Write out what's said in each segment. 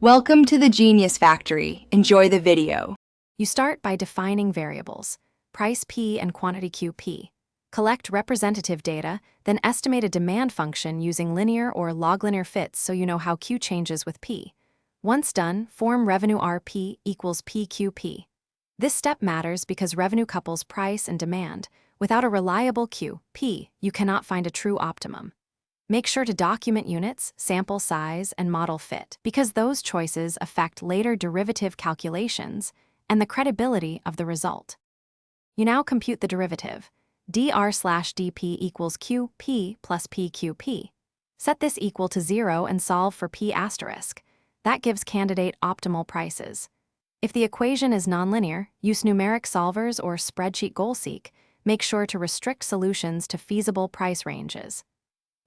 Welcome to the Genius Factory. Enjoy the video. You start by defining variables, price P and quantity QP. Collect representative data, then estimate a demand function using linear or log-linear fits so you know how Q changes with P. Once done, form revenue RP equals PQP. This step matters because revenue couples price and demand. Without a reliable Q, P, you cannot find a true optimum. Make sure to document units, sample size, and model fit, because those choices affect later derivative calculations and the credibility of the result. You now compute the derivative. dr/dp equals qp plus pqp. Set this equal to 0 and solve for p asterisk. That gives candidate optimal prices. If the equation is nonlinear, use numeric solvers or spreadsheet goal-seek. Make sure to restrict solutions to feasible price ranges.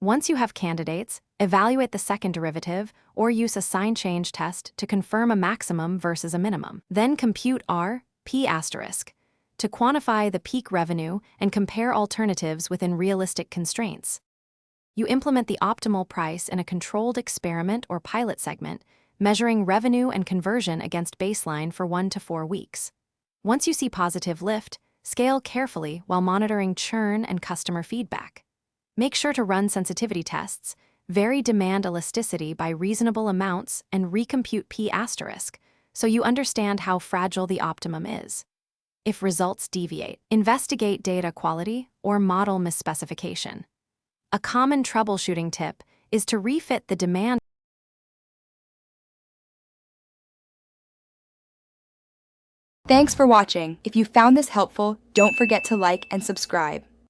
Once you have candidates, evaluate the second derivative or use a sign change test to confirm a maximum versus a minimum. Then compute R, P asterisk, to quantify the peak revenue and compare alternatives within realistic constraints. You implement the optimal price in a controlled experiment or pilot segment, measuring revenue and conversion against baseline for 1 to 4 weeks. Once you see positive lift, scale carefully while monitoring churn and customer feedback. Make sure to run sensitivity tests, vary demand elasticity by reasonable amounts, and recompute P asterisk so you understand how fragile the optimum is. If results deviate, investigate data quality or model misspecification. A common troubleshooting tip is to refit the demand. Thanks for watching. If you found this helpful, don't forget to like and subscribe.